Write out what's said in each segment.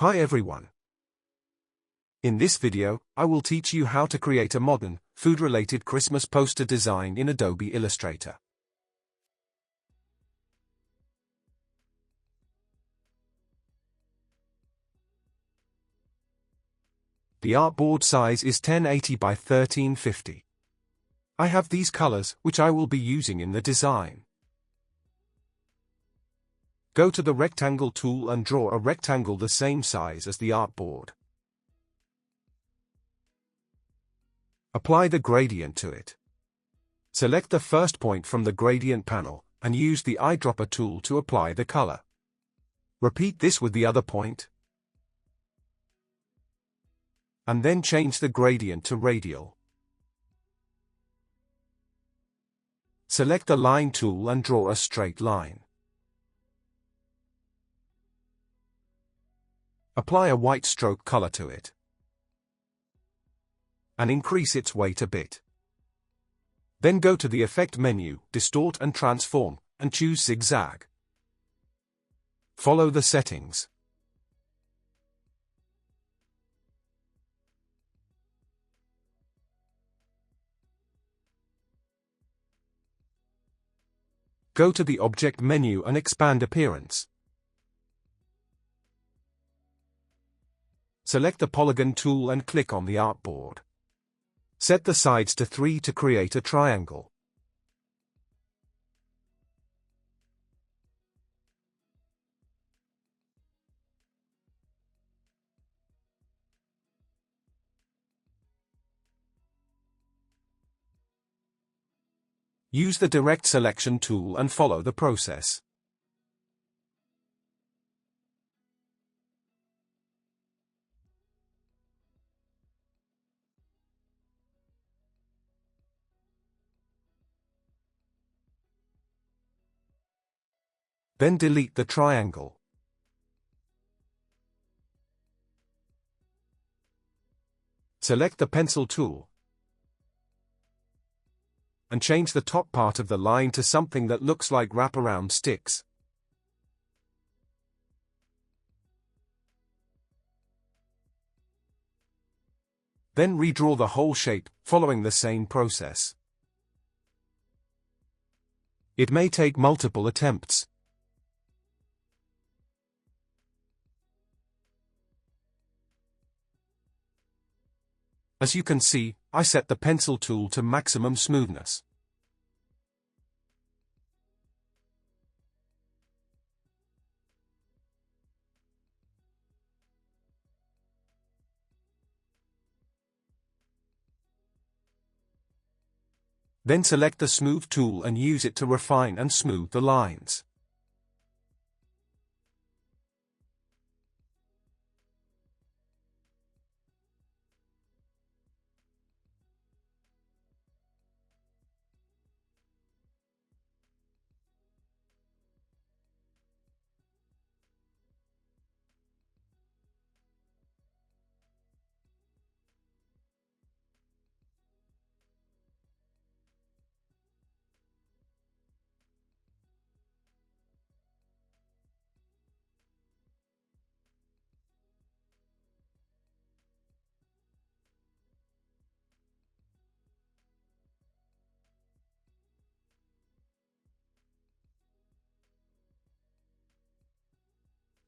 Hi everyone. In this video, I will teach you how to create a modern, food-related Christmas poster design in Adobe Illustrator. The artboard size is 1080 by 1350. I have these colors, which I will be using in the design. Go to the rectangle tool and draw a rectangle the same size as the artboard. Apply the gradient to it. Select the first point from the gradient panel, and use the eyedropper tool to apply the color. Repeat this with the other point. And then change the gradient to radial. Select the line tool and draw a straight line. Apply a white stroke color to it. And increase its weight a bit. Then go to the Effect menu, Distort and Transform, and choose Zigzag. Follow the settings. Go to the Object menu and expand Appearance. Select the Polygon tool and click on the artboard. Set the sides to 3 to create a triangle. Use the Direct Selection tool and follow the process. Then delete the triangle. Select the Pencil tool and change the top part of the line to something that looks like wraparound sticks. Then redraw the whole shape, following the same process. It may take multiple attempts. As you can see, I set the pencil tool to maximum smoothness. Then select the Smooth tool and use it to refine and smooth the lines.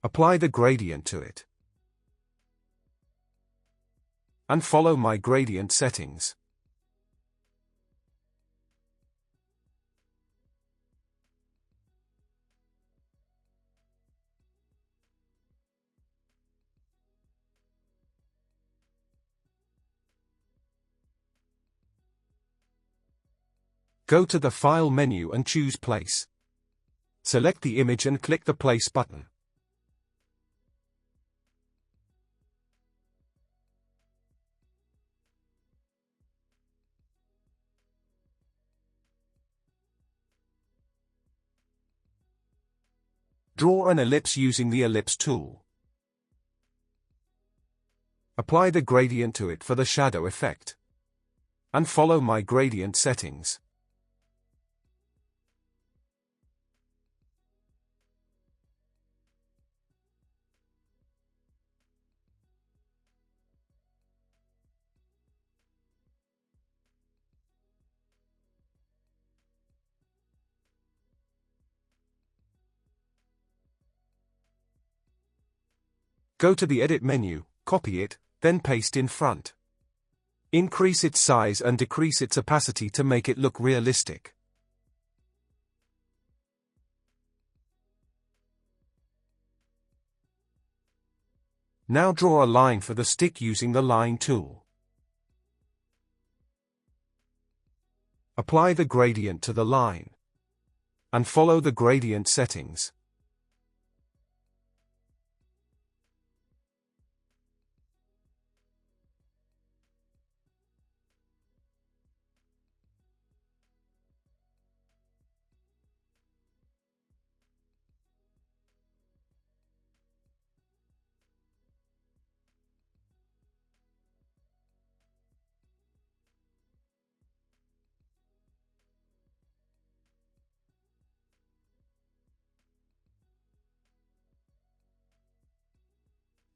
Apply the gradient to it. And follow my gradient settings. Go to the File menu and choose Place. Select the image and click the Place button. Draw an ellipse using the Ellipse tool. Apply the gradient to it for the shadow effect. And follow my gradient settings. Go to the Edit menu, copy it, then paste in front. Increase its size and decrease its opacity to make it look realistic. Now draw a line for the stick using the line tool. Apply the gradient to the line. And follow the gradient settings.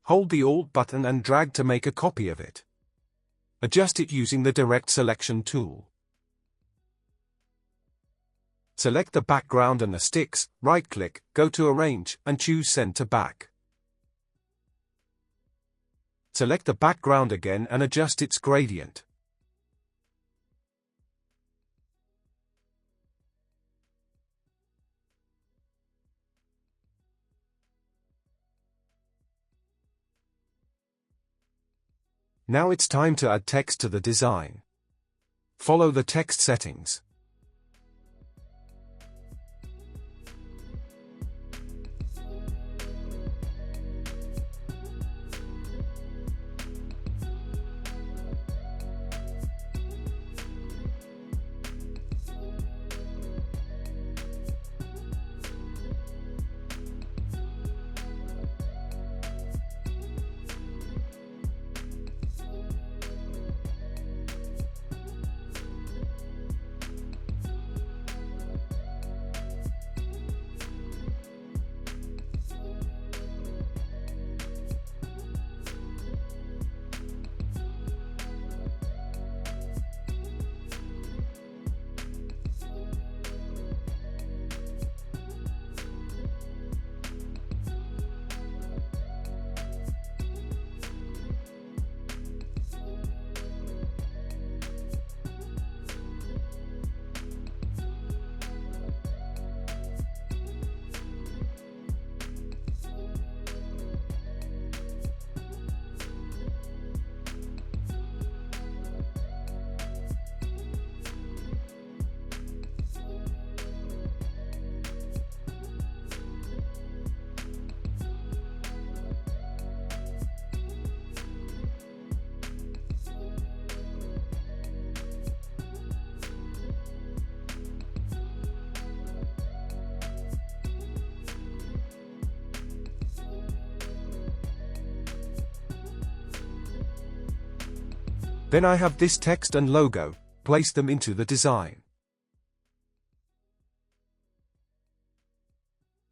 Hold the Alt button and drag to make a copy of it. Adjust it using the Direct Selection tool. Select the background and the sticks, right-click, go to Arrange, and choose Send to Back. Select the background again and adjust its gradient. Now it's time to add text to the design. Follow the text settings. Then I have this text and logo, place them into the design.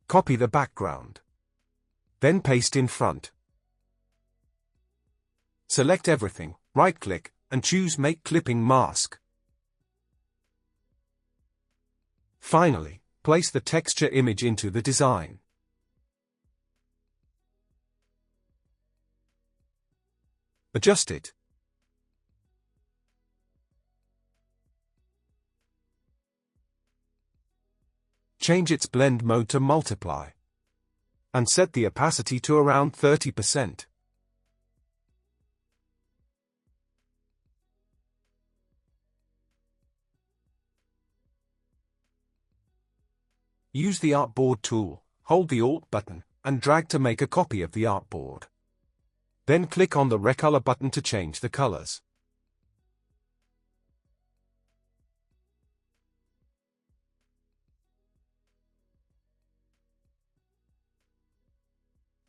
Copy the background. Then paste in front. Select everything, right-click, and choose Make Clipping Mask. Finally, place the texture image into the design. Adjust it. Change its blend mode to multiply. And set the opacity to around 30%. Use the Artboard tool, hold the Alt button, and drag to make a copy of the artboard. Then click on the Recolor button to change the colors.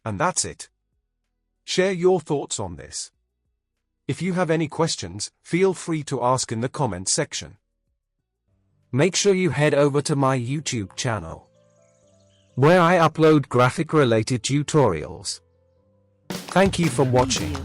And that's it. Share your thoughts on this. If you have any questions, feel free to ask in the comments section. Make sure you head over to my YouTube channel, where I upload graphic-related tutorials. Thank you for watching.